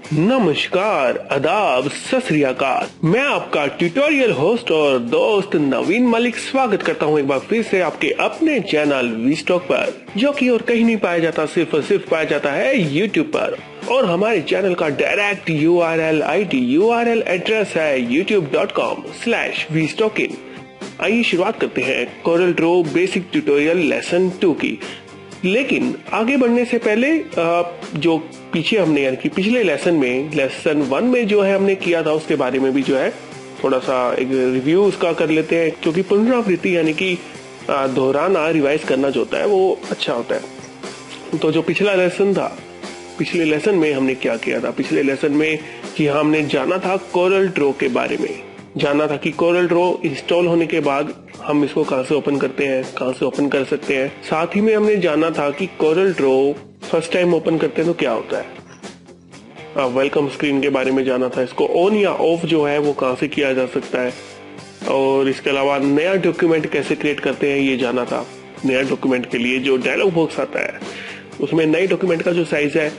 नमस्कार, आदाब, सत श्री अकाल। मैं आपका ट्यूटोरियल होस्ट और दोस्त नवीन मलिक स्वागत करता हूं एक बार फिर से आपके अपने चैनल वीस्टॉक पर, जो कि और कहीं नहीं पाया जाता, सिर्फ और सिर्फ पाया जाता है यूट्यूब पर। और हमारे चैनल का डायरेक्ट URL एड्रेस है youtube.com/vstockin। आइए शुरुआत करते हैं Corel Draw basic tutorial lesson 2 की। लेकिन आगे बढ़ने से पहले जो पीछे हमने यानी कि पिछले लेसन 1 में जो है हमने किया था उसके बारे में भी जो है थोड़ा सा एक रिव्यू उसका कर लेते हैं, क्योंकि पुनरावृत्ति यानी कि दोहराना, रिवाइज करना जो होता है वो अच्छा होता है। तो जो पिछला लेसन था, पिछले लेसन में हमने क्या किया था? पिछले लेसन में कि हमने जाना था कोरल ड्रॉ के बारे में, जाना था कि कोरल ड्रॉ इंस्टॉल होने के बाद हम इसको कहां से ओपन करते हैं, कहां से ओपन कर सकते हैं। साथ ही में हमने जाना था कि Corel draw first time open करते हैं तो क्या होता है। वेलकम स्क्रीन के बारे में जाना था, इसको ऑन या ऑफ जो है वो कहां से किया जा सकता है। और इसके अलावा नया डॉक्यूमेंट कैसे क्रिएट करते हैं ये जाना था। नया डॉक्यूमेंट के लिए जो डायलॉग बॉक्स आता है उसमें नए डॉक्यूमेंट का जो साइज है,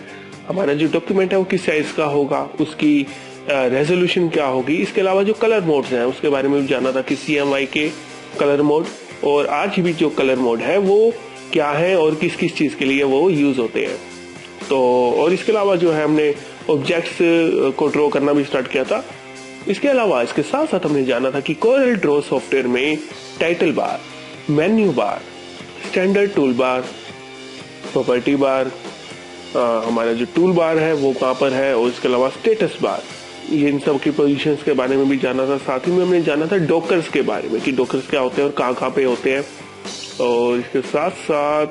हमारा जो डॉक्यूमेंट है वो किस साइज का होगा, उसकी रेजोल्यूशन क्या होगी। इसके अलावा जो कलर मोड्स हैं उसके बारे में भी जाना था कि CMYK के कलर मोड और RGB जो कलर मोड है वो क्या है और किस किस चीज के लिए वो यूज होते हैं। तो और इसके अलावा जो है हमने ऑब्जेक्ट्स को ड्रॉ करना भी स्टार्ट किया था। इसके अलावा इसके साथ साथ हमने जाना था कि कोरल ड्रॉ सॉफ्टवेयर में title bar, menu bar, standard tool bar, property bar, हमारा जो टूल बार है वो कहाँ पर है, और इसके अलावा स्टेटस बार, ये इन सब की पोजीशंस के बारे में भी जाना था। साथ ही में हमने जाना था डॉकर्स के बारे में कि डॉकर्स क्या होते हैं और कहाँ पे होते हैं। और इसके साथ साथ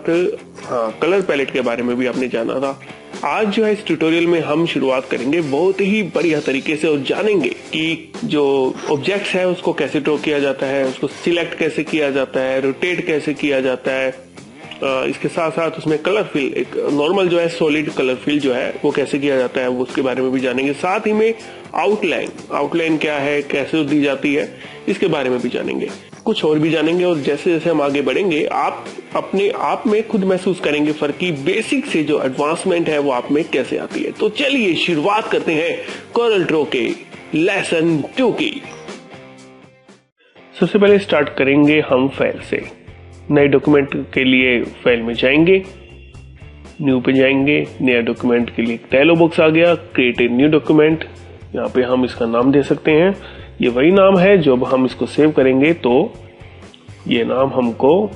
कलर पैलेट के बारे में भी आपने जाना था। आज जो है इस ट्यूटोरियल में हम शुरुआत करेंगे बहुत ही बढ़िया तरीके से और जानेंगे कि जो ऑब्जेक्ट्स है उसको कैसे ड्रॉ किया जाता है, उसको सिलेक्ट कैसे किया जाता है, रोटेट कैसे किया जाता है। इसके साथ साथ उसमें कलर फिल, एक नॉर्मल जो है सॉलिड कलर फिल जो है वो कैसे किया जाता है वो उसके बारे में भी जानेंगे। साथ ही में आउटलाइन क्या है, कैसे दी जाती है, इसके बारे में भी जानेंगे। कुछ और भी जानेंगे और जैसे जैसे हम आगे बढ़ेंगे आप अपने आप में खुद महसूस करेंगे फर्क की बेसिक से जो एडवांसमेंट है वो आप में कैसे आती है। तो चलिए शुरुआत करते हैं कोरल ड्रॉ के लेसन 2 की। सबसे पहले स्टार्ट करेंगे हम फाइल से। नए डॉक्यूमेंट के लिए फाइल में जाएंगे, न्यू पे जाएंगे, नया डॉक्यूमेंट के लिए डायलॉग बॉक्स आ गया, क्रिएट ए न्यू डॉक्यूमेंट। यहाँ पे हम इसका नाम दे सकते हैं, ये वही नाम है जब हम इसको सेव करेंगे तो ये नाम हमको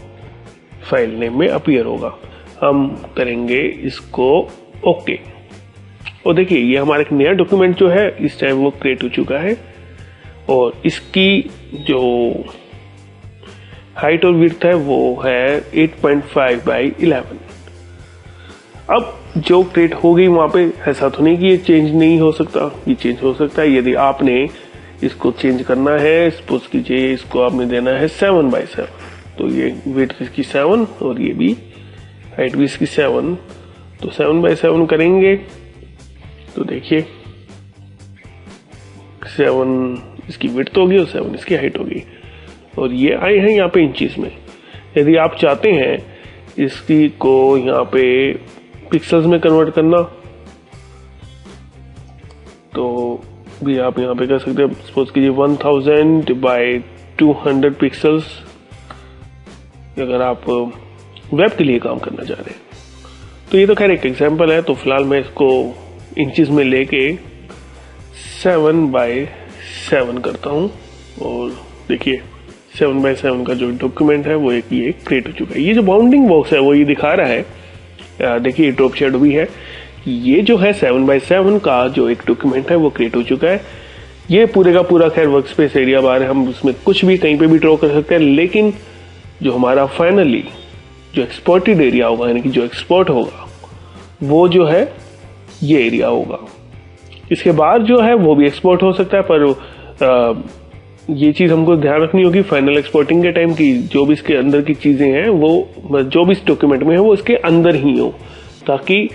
फाइल नेम में अपीयर होगा। हम करेंगे इसको ओके। और देखिए ये हमारा एक नया डॉक्यूमेंट जो है इस टाइम वो क्रिएट हो चुका है और इसकी जो हाइट और विड्थ है वो है 8.5 by 11। अब जो क्रिएट हो गई वहां पे ऐसा तो नहीं कि ये चेंज नहीं हो सकता, ये चेंज हो सकता है। यदि आपने इसको चेंज करना है, सपोज कीजिए इसको आपने देना है 7/7, तो ये विड्थ इसकी 7 और ये भी हाइट भी इसकी 7, तो 7/7 करेंगे तो देखिए 7 इसकी विड्थ होगी और 7 इसकी हाइट होगी। और ये आए हैं यहाँ पे इंचेस में। यदि आप चाहते हैं इसकी को यहाँ पे पिक्सल्स में कन्वर्ट करना तो भी आप यहाँ पे कर सकते हैं। सपोज कीजिए 1000/200 पिक्सल्स अगर आप वेब के लिए काम करना चाह रहे हैं। तो ये तो खैर एक एग्जांपल है, तो फिलहाल मैं इसको इंचेस में लेके 7/7 करता हूँ और देखिए 7/7 का जो डॉक्यूमेंट है वो एक ये क्रिएट हो चुका है। ये जो बाउंडिंग बॉक्स है वो ये दिखा रहा है, देखिए ड्रॉप शेडो भी है। ये जो है 7/7 का जो एक डॉक्यूमेंट है वो क्रिएट हो चुका है। ये पूरे का पूरा खैर वर्क स्पेस एरिया बार है, हम उसमें कुछ भी कहीं पे भी ड्रॉ कर सकते हैं। लेकिन जो हमारा फाइनली जो एक्सपोर्टेड एरिया होगा यानी कि जो एक्सपोर्ट होगा वो जो है ये एरिया होगा। इसके बाद जो है वो भी एक्सपोर्ट हो सकता है, पर ये चीज हमको ध्यान रखनी होगी फाइनल एक्सपोर्टिंग के टाइम की जो भी इसके अंदर की चीजें हैं वो जो भी इस डॉक्यूमेंट में है वो इसके अंदर ही हो, ताकि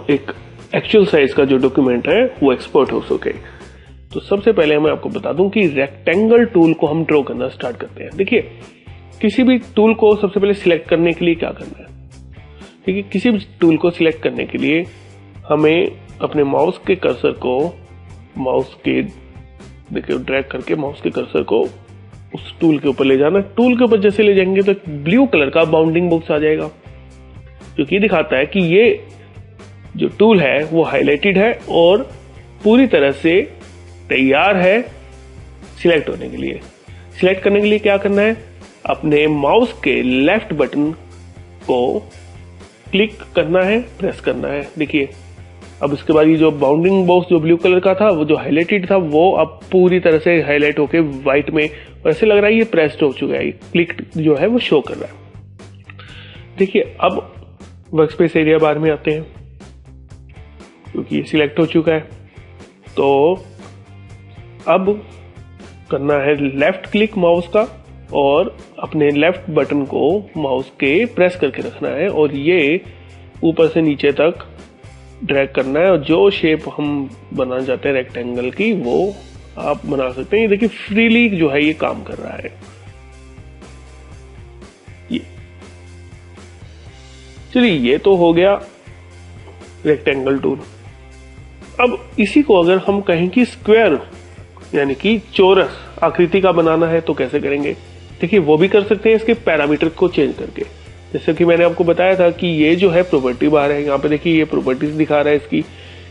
एक एक्चुअल साइज का जो डॉक्यूमेंट है वो एक्सपोर्ट हो सके। तो सबसे पहले मैं आपको बता दूं कि रेक्टेंगल टूल को हम ड्रॉ करना स्टार्ट करते हैं। देखिए किसी भी टूल को सबसे पहले सिलेक्ट करने के लिए क्या करना है, ठीक है, किसी भी टूल को सिलेक्ट करने के लिए हमें अपने माउस के कर्सर को देखिए ड्रैग करके माउस के कर्सर को उस टूल के ऊपर ले जाना। टूल के ऊपर जैसे ले जाएंगे तो ब्लू कलर का बाउंडिंग बॉक्स आ जाएगा, जो कि दिखाता है कि ये जो टूल है वो हाईलाइटेड है और पूरी तरह से तैयार है सिलेक्ट होने के लिए। सिलेक्ट करने के लिए क्या करना है, अपने माउस के लेफ्ट बटन को क्लिक करना है, प्रेस करना है। देखिए अब इसके बाद ये जो बाउंडिंग बॉक्स जो ब्लू कलर का था, वो जो हाईलाइटेड था, वो अब पूरी तरह से हाईलाइट होके व्हाइट में ऐसे लग रहा है ये प्रेस्ड हो चुका है, क्लिक जो है वो शो कर रहा है। देखिए अब वर्कस्पेस एरिया बार में आते हैं, क्योंकि ये सिलेक्ट हो चुका है। तो अब करना है लेफ्ट क्लिक माउस का और अपने लेफ्ट बटन को माउस के प्रेस करके रखना है और ये ऊपर से नीचे तक ड्रैग करना है और जो शेप हम बनाना चाहते हैं रेक्टेंगल की वो आप बना सकते हैं। ये देखिए फ्रीली जो है ये काम कर रहा है। ये चलिए ये तो हो गया रेक्टेंगल टूल। अब इसी को अगर हम कहें कि स्क्वायर यानी कि चौरस आकृति का बनाना है तो कैसे करेंगे। देखिए वो भी कर सकते हैं इसके पैरामीटर को चेंज करके। जैसे कि मैंने आपको बताया था कि ये जो है प्रॉपर्टी बार है, यहाँ पे देखिए ये प्रॉपर्टीज दिखा रहा है इसकी,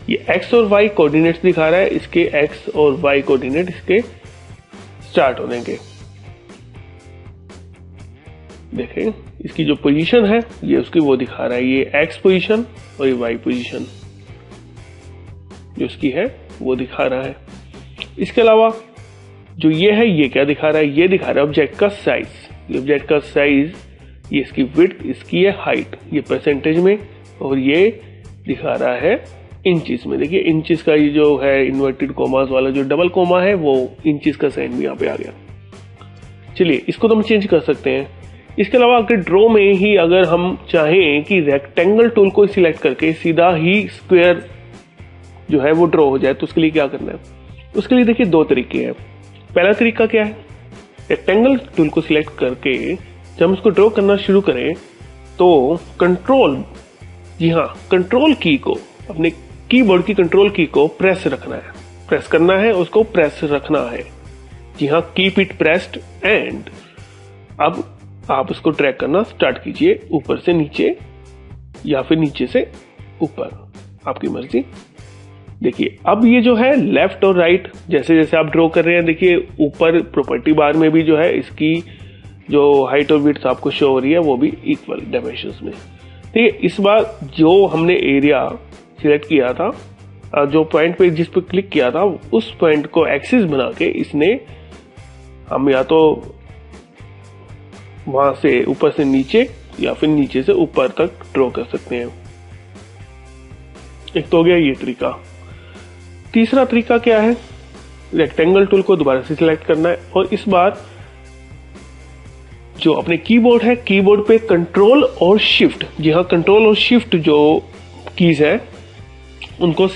ये एक्स और वाई कोऑर्डिनेट्स दिखा रहा है, इसके एक्स और वाई कोऑर्डिनेट इसके स्टार्ट होने के। देखें इसकी जो पोजीशन है ये उसकी वो दिखा रहा है, ये एक्स पोजीशन और ये वाई पोजीशन जो इसकी है वो दिखा रहा है। इसके अलावा जो ये है ये क्या दिखा रहा है, ये दिखा रहा है ऑब्जेक्ट का साइज। ये ऑब्जेक्ट का साइज, ये इसकी विड्थ, इसकी है हाइट, ये परसेंटेज में, और ये दिखा रहा है इंचेस में। देखिए इंचेस का ये जो है इन्वर्टेड कोमास वाला जो डबल कोमा है वो इंचेस का साइन भी यहाँ पे आ गया। चलिए इसको तो हम चेंज कर सकते हैं। इसके अलावा अगर ड्रॉ में ही अगर हम चाहें कि रेक्टेंगल टूल को सिलेक्ट करके सीधा ही स्क्वायर जो है वो ड्रॉ हो जाए तो उसके लिए क्या करना है। उसके लिए देखिए दो तरीके हैं। पहला तरीका क्या है, रेक्टेंगल टूल को सिलेक्ट करके जब हम उसको ड्रॉ करना शुरू करें तो कंट्रोल, जी हाँ कंट्रोल की को, अपने कीबोर्ड की कंट्रोल की को प्रेस रखना है, प्रेस करना है, उसको प्रेस रखना है। जी हाँ कीप इट प्रेस्ड एंड अब आप उसको ट्रैक करना स्टार्ट कीजिए, ऊपर से नीचे या फिर नीचे से ऊपर, आपकी मर्जी। देखिए अब ये जो है लेफ्ट और राइट जैसे जैसे आप ड्रॉ कर रहे हैं, देखिए ऊपर प्रॉपर्टी बार में भी जो है इसकी जो हाइट और विड्थ आपको शो हो रही है वो भी इक्वल डायमेंशंस में। ठीक है, इस बार जो हमने एरिया सिलेक्ट किया था, जो पॉइंट पे जिस पे क्लिक किया था उस पॉइंट को एक्सिस बना के इसने हम या तो वहां से ऊपर से नीचे या फिर नीचे से ऊपर तक ड्रॉ कर सकते हैं। एक तो हो गया ये तरीका। तीसरा तरीका क्या है, रेक्टेंगल टूल को दोबारा से सिलेक्ट करना है और इस बार जो अपने कीबोर्ड है, कीबोर्ड पे कंट्रोल और शिफ्ट, जी हाँ कंट्रोल और शिफ्ट जो कीज है उनको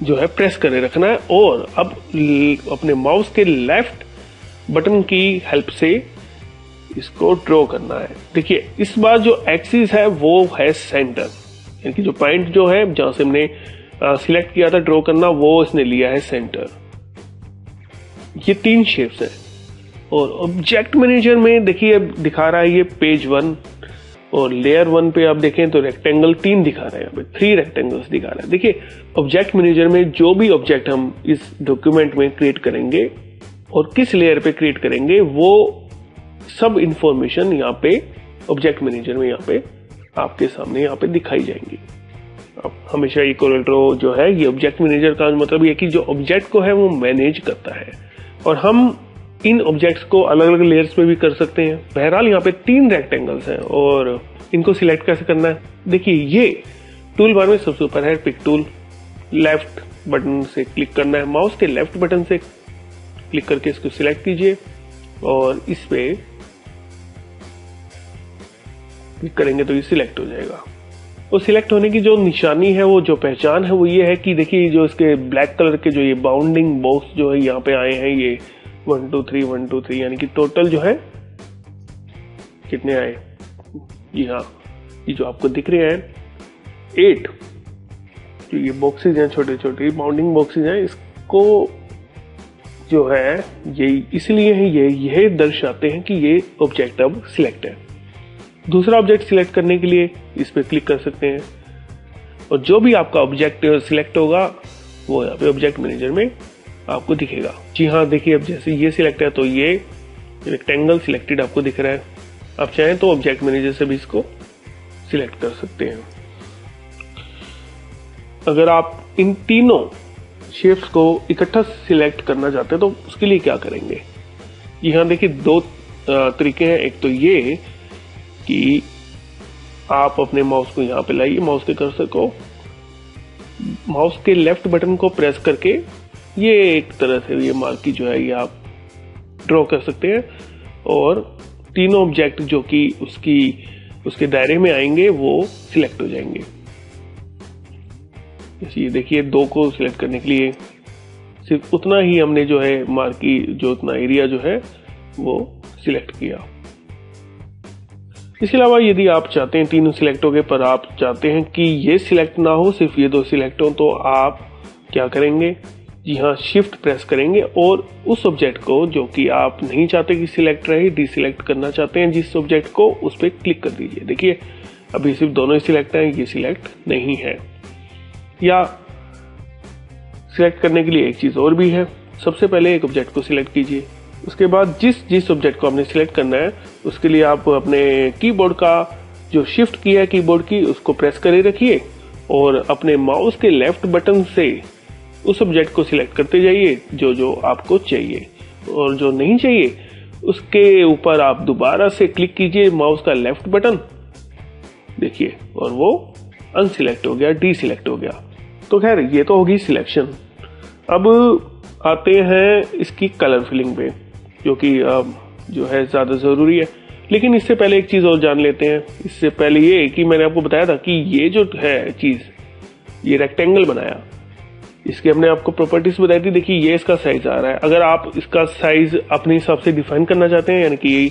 जो है प्रेस करे रखना है और अब अपने माउस के लेफ्ट बटन की हेल्प से इसको ड्रॉ करना है। देखिए इस बार जो एक्सिस है वो है सेंटर, यानी कि जो पॉइंट जो है जहां से हमने सिलेक्ट किया था ड्रॉ करना वो इसने लिया है सेंटर। ये तीन शेप्स हैं और ऑब्जेक्ट मैनेजर में देखिए दिखा रहा है ये पेज 1 और लेयर 1 पे आप देखें तो रेक्टेंगल 3 दिखा रहा है, यहाँ पे 3 रेक्टेंगल्स दिखा रहा है। देखिए ऑब्जेक्ट मैनेजर में जो भी ऑब्जेक्ट हम इस डॉक्यूमेंट में क्रिएट करेंगे और किस लेयर पे क्रिएट करेंगे वो सब इंफॉर्मेशन यहाँ पे ऑब्जेक्ट मैनेजर में यहाँ पे आपके सामने यहाँ पे दिखाई जाएंगी। अब हमेशा ये कोरल ड्रॉ जो है ये ऑब्जेक्ट मैनेजर का मतलब ये कि जो ऑब्जेक्ट को है वो मैनेज करता है और हम इन ऑब्जेक्ट्स को अलग अलग लेयर्स पे भी कर सकते हैं। बहरहाल यहाँ पे 3 रेक्टेंगल्स हैं और इनको सिलेक्ट कैसे करना है। देखिए ये टूल बार में सबसे ऊपर है पिक टूल, लेफ्ट बटन से क्लिक करना है, माउस के लेफ्ट बटन से क्लिक करके इसको सिलेक्ट कीजिए और इस पे क्लिक करेंगे तो ये सिलेक्ट हो जाएगा। और सिलेक्ट होने की जो निशानी है वो जो पहचान है वो ये है कि देखिए जो इसके ब्लैक कलर के जो ये बाउंडिंग बॉक्स जो है यहाँ पे आए हैं ये 1 2 3 1 2 3 यानी कि टोटल जो है कितने आए, जी हाँ ये जो आपको दिख रहे हैं जो ये बॉक्सेज हैं, छोटे छोटे बाउंडिंग बॉक्सेज हैं, इसको जो है ये इसलिए है, ये दर्शाते हैं कि ये ऑब्जेक्ट अब सिलेक्ट है। दूसरा ऑब्जेक्ट सिलेक्ट करने के लिए इस पे क्लिक कर सकते हैं और जो भी आपका ऑब्जेक्ट सिलेक्ट होगा वो यहाँ पे ऑब्जेक्ट मैनेजर में आपको दिखेगा। जी हाँ, देखिए अब जैसे ये सिलेक्ट है तो ये रेक्टेंगल सिलेक्टेड आपको दिख रहा है। आप चाहें तो ऑब्जेक्ट मैनेजर से भी इसको सिलेक्ट कर सकते हैं। अगर आप इन तीनों शेप्स को इकट्ठा सिलेक्ट करना चाहते हैं तो उसके लिए क्या करेंगे? यहाँ देखिए दो तरीके हैं। एक तो ये कि आप अपने माउस को यहाँ पे लाइए, माउस के कर्सर को माउस के लेफ्ट बटन को प्रेस करके ये एक तरह से ये मार्की जो है ये आप ड्रॉ कर सकते हैं और तीनों ऑब्जेक्ट जो कि उसके दायरे में आएंगे वो सिलेक्ट हो जाएंगे। ये देखिए दो को सिलेक्ट करने के लिए सिर्फ उतना ही हमने जो है मार्की जो उतना एरिया जो है वो सिलेक्ट किया। इसके अलावा यदि आप चाहते हैं तीनों सिलेक्ट हो गए पर आप चाहते हैं कि ये सिलेक्ट ना हो, सिर्फ ये दो सिलेक्ट हो, तो आप क्या करेंगे? जी हाँ, शिफ्ट प्रेस करेंगे और उस ऑब्जेक्ट को जो कि आप नहीं चाहते कि सिलेक्ट रहे, डिसिलेक्ट करना चाहते हैं जिस ऑब्जेक्ट को, उस पर क्लिक कर दीजिए। देखिए अभी सिर्फ दोनों ही सिलेक्ट हैं, ये सिलेक्ट नहीं है। या सिलेक्ट करने के लिए एक चीज और भी है। सबसे पहले एक ऑब्जेक्ट को सिलेक्ट कीजिए, उसके बाद जिस ऑब्जेक्ट को आपने सिलेक्ट करना है उसके लिए आप अपने कीबोर्ड का जो शिफ्ट की है कीबोर्ड की उसको प्रेस करे रखिए और अपने माउस के लेफ्ट बटन से उस ऑब्जेक्ट को सिलेक्ट करते जाइए जो आपको चाहिए, और जो नहीं चाहिए उसके ऊपर आप दोबारा से क्लिक कीजिए माउस का लेफ्ट बटन, देखिए, और वो अनसिलेक्ट हो गया, डीसिलेक्ट हो गया। तो खैर ये तो होगी सिलेक्शन। अब आते हैं इसकी कलर फिलिंग पे, जो कि जो है ज्यादा जरूरी है। लेकिन इससे पहले एक चीज और जान लेते हैं। इससे पहले ये कि मैंने आपको बताया था कि ये जो है चीज, ये रेक्टेंगल बनाया, इसकी हमने आपको प्रॉपर्टीज बताई थी। देखिए ये इसका साइज आ रहा है। अगर आप इसका साइज अपने हिसाब से डिफाइन करना चाहते हैं, यानी कि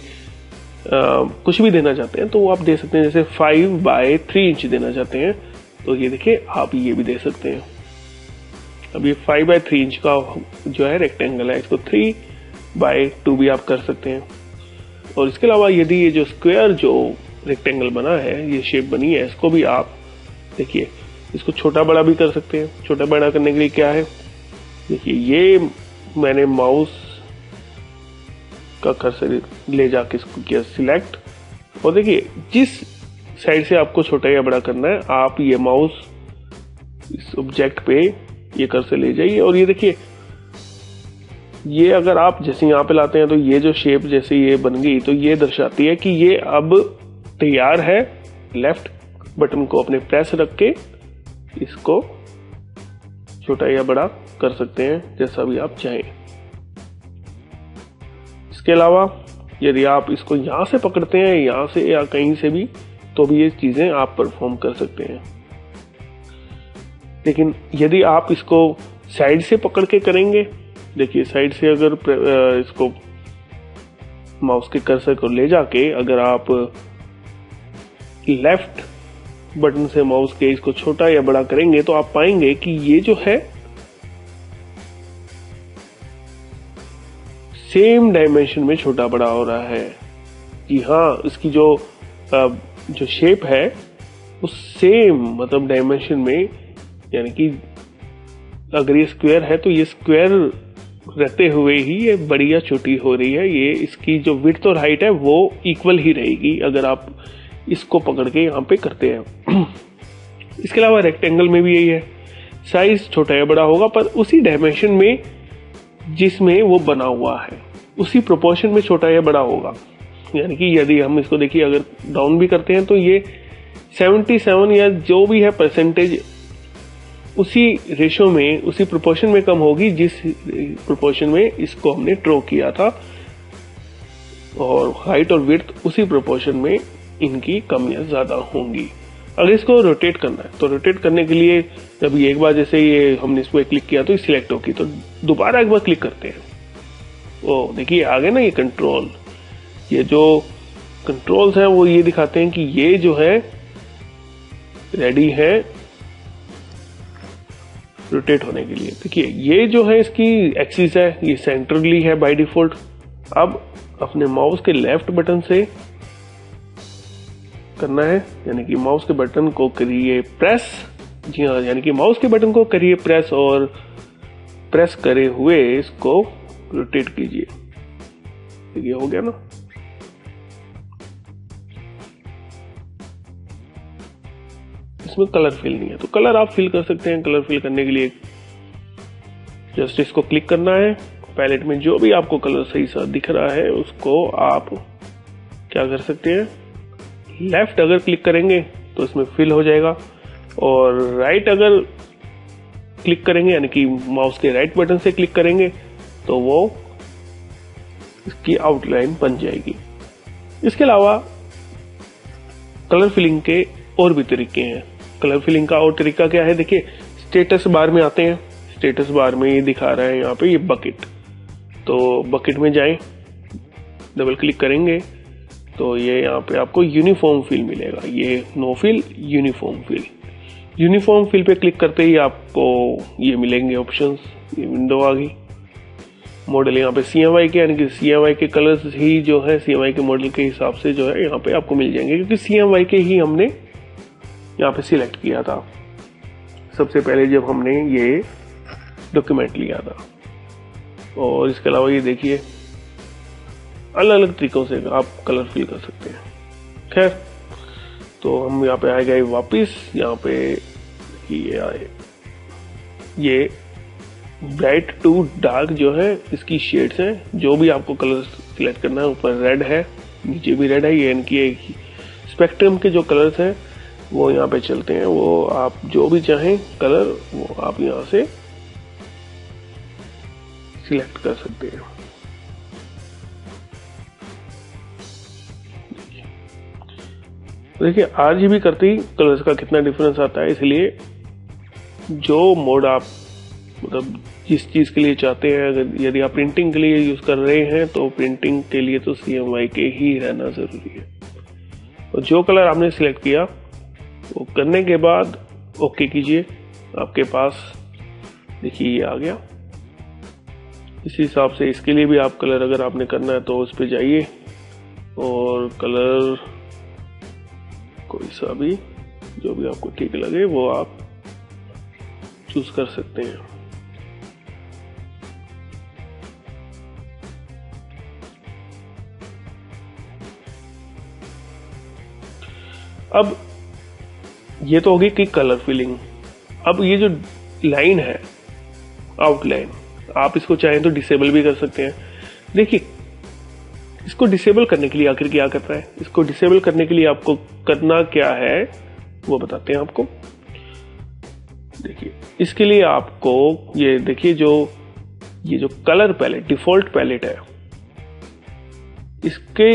कुछ भी देना चाहते हैं, तो वो आप दे सकते हैं। जैसे 5/3 इंच देना चाहते हैं तो ये देखिए आप ये भी दे सकते हैं। अब ये 5/3 इंच का जो है रेक्टेंगल है, इसको 3/2 भी आप कर सकते हैं। और इसके अलावा यदि ये जो स्क्वायर जो रेक्टेंगल बना है, ये शेप बनी है, इसको भी आप देखिए इसको छोटा बड़ा भी कर सकते हैं। छोटा बड़ा करने के लिए क्या है, देखिए ये मैंने माउस का कर्सर ले जाके इसको किया सिलेक्ट, और देखिए जिस साइड से आपको छोटा या बड़ा करना है आप ये माउस इस ऑब्जेक्ट पे ये कर्सर ले जाइए और ये देखिए ये अगर आप जैसे यहाँ पे लाते हैं तो ये जो शेप जैसे ये बन गई तो ये दर्शाती है कि ये अब तैयार है। लेफ्ट बटन को अपने प्रेस रख के इसको छोटा या बड़ा कर सकते हैं जैसा भी आप चाहें। इसके अलावा यदि आप इसको यहां से पकड़ते हैं, यहां से या कहीं से भी, तो भी ये चीजें आप परफॉर्म कर सकते हैं। लेकिन यदि आप इसको साइड से पकड़ के करेंगे, देखिए साइड से अगर इसको माउस के कर्सर को ले जाके अगर आप लेफ्ट बटन से माउस के इसको छोटा या बड़ा करेंगे तो आप पाएंगे कि ये जो है सेम डायमेंशन में छोटा बड़ा हो रहा है। जी हाँ, इसकी जो शेप है उस सेम मतलब डायमेंशन में, यानी कि अगर ये स्क्वायर है तो ये स्क्वायर रहते हुए ही ये बड़ी या छोटी हो रही है। ये इसकी जो विड्थ और हाइट है वो इक्वल ही रहेगी अगर आप इसको पकड़ के यहाँ पे करते हैं। इसके अलावा रेक्टेंगल में भी यही है, साइज छोटा या बड़ा होगा पर उसी डायमेंशन में जिसमें वो बना हुआ है उसी प्रोपोर्शन में छोटा या बड़ा होगा। यानी कि यदि हम इसको देखिए अगर डाउन भी करते हैं तो ये 77 या जो भी है परसेंटेज उसी रेशो में, उसी प्रोपोर्शन में कम होगी जिस प्रोपोर्शन में इसको हमने ड्रॉ किया था, और हाइट और विड्थ उसी प्रोपोर्शन में इनकी कम या ज्यादा होंगी। अगर इसको रोटेट करना है तो रोटेट करने के लिए जब एक बार जैसे ये हमने इसको क्लिक किया तो सिलेक्ट होगी, तो दोबारा एक बार क्लिक करते हैं, ओ देखिए आ गए ना ये कंट्रोल। ये जो कंट्रोल्स हैं वो ये दिखाते हैं कि ये जो है रेडी है रोटेट होने के लिए। देखिए ये जो है इसकी एक्सिस है, ये सेंट्रली है बाय डिफॉल्ट। अब अपने माउस के लेफ्ट बटन से करना है, यानी कि माउस के बटन को करिए प्रेस। जी हाँ, यानी कि माउस के बटन को करिए प्रेस और प्रेस करे हुए इसको रोटेट कीजिए। ये हो गया ना। इसमें कलर फिल नहीं है तो कलर आप फिल कर सकते हैं। कलर फिल करने के लिए जस्ट इसको क्लिक करना है, पैलेट में जो भी आपको कलर सही सा दिख रहा है उसको आप क्या कर सकते हैं, लेफ्ट अगर क्लिक करेंगे तो इसमें फिल हो जाएगा, और राइट अगर क्लिक करेंगे यानी कि माउस के राइट बटन से क्लिक करेंगे तो वो इसकी आउटलाइन बन जाएगी। इसके अलावा कलर फिलिंग के और भी तरीके हैं। कलर फिलिंग का और तरीका क्या है, देखिए स्टेटस बार में आते हैं। स्टेटस बार में ये दिखा रहा है यहाँ पे ये बकेट, तो बकेट में जाएं, डबल क्लिक करेंगे तो ये यहाँ पे आपको यूनिफॉर्म फिल मिलेगा। ये no fill, uniform fill. Uniform fill पे क्लिक करते ही आपको ये मिलेंगे ऑप्शंस। ये विंडो आ गई। मॉडल यहाँ पे CMY के, यानी कि CMY के कलर्स ही जो है CMY के मॉडल के हिसाब से जो है यहाँ पे आपको मिल जाएंगे, क्योंकि CMY के ही हमने यहाँ पे सिलेक्ट किया था सबसे पहले जब हमने ये डॉक्यूमेंट लिया था। और इसके अलावा ये देखिए अलग अलग तरीकों से आप कलर फिल कर सकते हैं। खैर, तो हम यहाँ पे आ गए वापिस। यहाँ पे ये आए, ये ब्राइट टू डार्क जो है इसकी शेड्स हैं। जो भी आपको कलर सिलेक्ट करना है, ऊपर रेड है, नीचे भी रेड है। ये इनकी स्पेक्ट्रम के जो कलर्स हैं वो यहाँ पे चलते हैं। वो आप जो भी चाहें कलर वो आप यहाँ से सिलेक्ट कर सकते हैं। देखिए RGB करते ही कलर्स का कितना डिफरेंस आता है, इसलिए जो मोड आप मतलब जिस चीज के लिए चाहते हैं, अगर यदि आप प्रिंटिंग के लिए यूज कर रहे हैं तो प्रिंटिंग के लिए तो CMY के ही रहना जरूरी है। और जो कलर आपने सिलेक्ट किया वो करने के बाद ओके कीजिए। आपके पास देखिए ये आ गया। इस हिसाब से इसके लिए भी आप कलर अगर आपने करना है तो उस पर जाइए और कलर कोई सा भी जो भी आपको ठीक लगे वो आप चूज कर सकते हैं। अब ये तो होगी कि कलर फिलिंग। अब ये जो लाइन है आउटलाइन, आप इसको चाहें तो डिसेबल भी कर सकते हैं। देखिए इसको डिसेबल करने के लिए आखिर क्या करना है, इसको डिसेबल करने के लिए आपको करना क्या है वो बताते हैं आपको। देखिए इसके लिए आपको ये देखिए ये जो कलर पैलेट डिफॉल्ट पैलेट है, इसके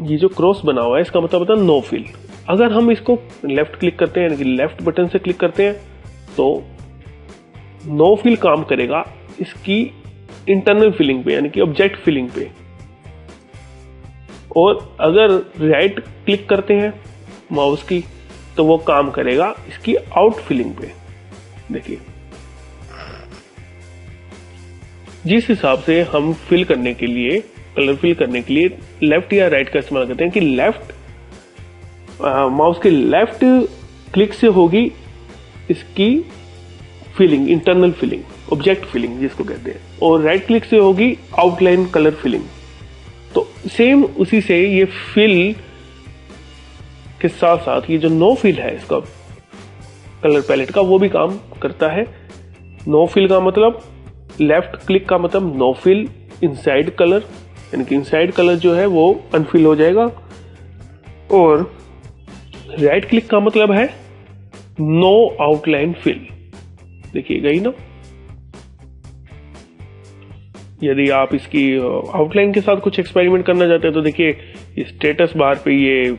ये जो क्रॉस बना हुआ है इसका मतलब होता है नो फिल। अगर हम इसको लेफ्ट क्लिक करते हैं, यानी कि लेफ्ट बटन से क्लिक करते हैं तो नो फिल काम करेगा इसकी इंटरनल फिलिंग पे, यानी कि ऑब्जेक्ट फिलिंग पे। और अगर राइट क्लिक करते हैं माउस की तो वो काम करेगा इसकी आउट फिलिंग पे। देखिए जिस हिसाब से हम फिल करने के लिए कलर फिल करने के लिए लेफ्ट या राइट का इस्तेमाल करते हैं कि लेफ्ट माउस के लेफ्ट क्लिक से होगी इसकी filling, internal filling, object filling जिसको कहते हैं, और राइट क्लिक से होगी आउटलाइन कलर फिलिंग। तो सेम उसी से ये फिल के साथ साथ ये जो नो फिल है इसका कलर पैलेट का वो भी काम करता है। नो फिल का मतलब लेफ्ट क्लिक का मतलब नो फिल इनसाइड कलर, यानी कि इनसाइड कलर जो है वो अनफिल हो जाएगा। और राइट क्लिक का मतलब है नो आउटलाइन फिल। देखिए गई ना। यदि आप इसकी आउटलाइन के साथ कुछ एक्सपेरिमेंट करना चाहते हैं तो देखिए स्टेटस बार पे ये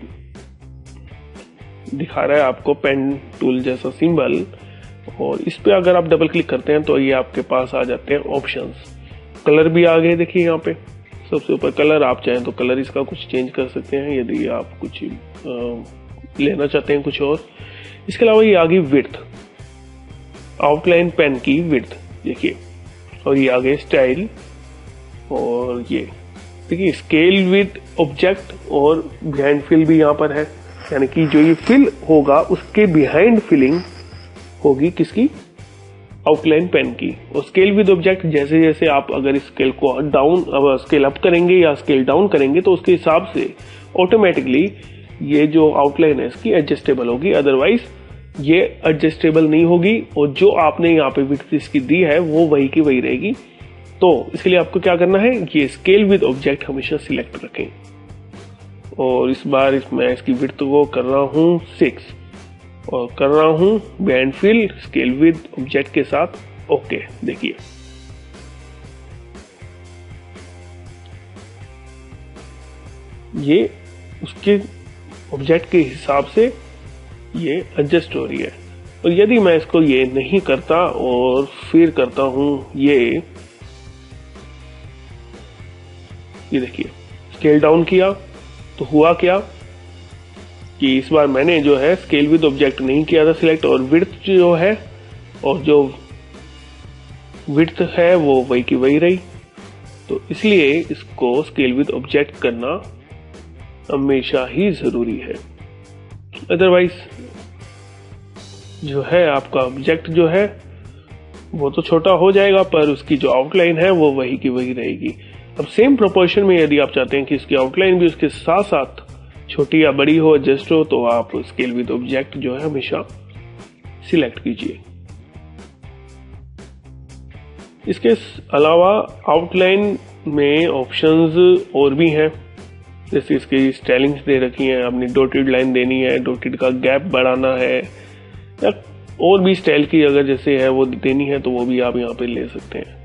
दिखा रहा है आपको पेन टूल जैसा सिंबल, और इस पे अगर आप डबल क्लिक करते हैं तो ये आपके पास आ जाते हैं ऑप्शंस। कलर भी आ गए देखिए यहाँ पे सबसे ऊपर कलर। आप चाहें तो कलर इसका कुछ चेंज कर सकते हैं यदि आप कुछ लेना चाहते हैं कुछ और। इसके अलावा ये आ गई विड्थ। आउटलाइन पेन की विड्थ देखिए, और ये आगे स्टाइल, और ये देखिए स्केल विद ऑब्जेक्ट, और बिहाइंड फिल भी यहाँ पर है, यानी कि जो ये फिल होगा उसके बिहाइंड फिलिंग होगी किसकी, आउटलाइन पेन की। और स्केल विद ऑब्जेक्ट जैसे जैसे आप अगर स्केल को डाउन स्केल अप करेंगे या स्केल डाउन करेंगे तो उसके हिसाब से ऑटोमेटिकली ये जो आउटलाइन है इसकी एडजस्टेबल होगी, अदरवाइज ये एडजस्टेबल नहीं होगी, और जो आपने यहाँ पे विड्थ इसकी दी है वो वही की वही रहेगी। तो इसके लिए आपको क्या करना है, ये स्केल विद ऑब्जेक्ट हमेशा सिलेक्ट रखें, और इस बार मैं इसकी विड्थ को कर रहा हूं 6 और कर रहा हूं behind fill scale with object के साथ। ओके देखिए ये उसके ऑब्जेक्ट के हिसाब से ये एडजस्ट हो रही है। और यदि मैं इसको ये नहीं करता और फिर करता हूं ये देखिए स्केल डाउन किया तो हुआ क्या कि इस बार मैंने जो है स्केल विद ऑब्जेक्ट नहीं किया था सिलेक्ट, और विड्थ जो है और जो विड्थ है वो वही की वही रही। तो इसलिए इसको स्केल विद ऑब्जेक्ट करना हमेशा ही जरूरी है, अदरवाइज जो है आपका ऑब्जेक्ट जो है वो तो छोटा हो जाएगा पर उसकी जो आउटलाइन है वो वही की वही रहेगी। अब सेम प्रोपोर्शन में यदि आप चाहते हैं कि इसकी आउटलाइन भी उसके साथ साथ छोटी या बड़ी हो, एडजस्ट हो, तो आप स्केल विद ऑब्जेक्ट जो है हमेशा सिलेक्ट कीजिए। इसके अलावा आउटलाइन में ऑप्शंस और भी हैं, जैसे इसकी स्टाइलिंग्स दे रखी हैं, आपने डॉटेड लाइन देनी है, डॉटेड का गैप बढ़ाना है, या और भी स्टाइल की अगर जैसे है वो देनी है तो वो भी आप यहाँ पे ले सकते हैं।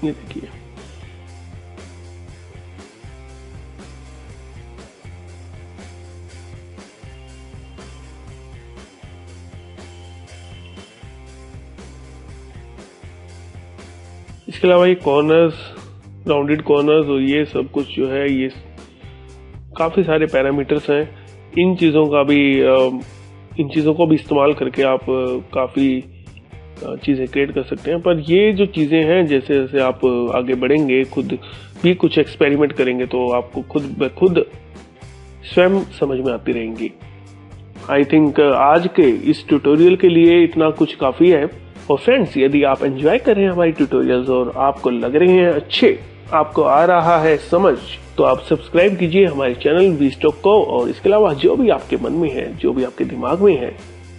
ये देखिए इसके अलावा ये कॉर्नर्स, राउंडेड कॉर्नर्स और ये सब कुछ जो है ये काफी सारे पैरामीटर्स हैं। इन चीजों को भी इस्तेमाल करके आप काफी चीजें क्रिएट कर सकते हैं। पर ये जो चीजें हैं जैसे जैसे आप आगे बढ़ेंगे, खुद भी कुछ एक्सपेरिमेंट करेंगे तो आपको खुद स्वयं समझ में आती रहेंगी। आई थिंक आज के इस ट्यूटोरियल के लिए इतना कुछ काफी है। और फ्रेंड्स, यदि आप एंजॉय कर रहे हैं हमारी ट्यूटोरियल्स और आपको लग रहे हैं अच्छे, आपको आ रहा है समझ, तो आप सब्सक्राइब कीजिए हमारे चैनल वीस्टॉक को। और इसके अलावा जो भी आपके मन में है, जो भी आपके दिमाग में है,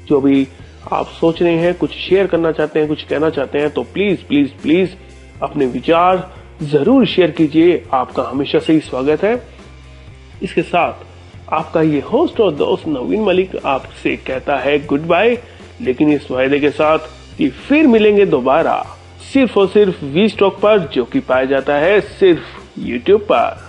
जो भी आप सोच रहे हैं, कुछ शेयर करना चाहते हैं, कुछ कहना चाहते हैं, तो प्लीज प्लीज प्लीज अपने विचार जरूर शेयर कीजिए। आपका हमेशा से ही स्वागत है। इसके साथ आपका ये होस्ट और दोस्त नवीन मलिक आपसे कहता है गुड बाय, लेकिन इस वायदे के साथ कि फिर मिलेंगे दोबारा सिर्फ और सिर्फ वीस्टॉक पर, जो कि पाया जाता है सिर्फ यूट्यूब पर।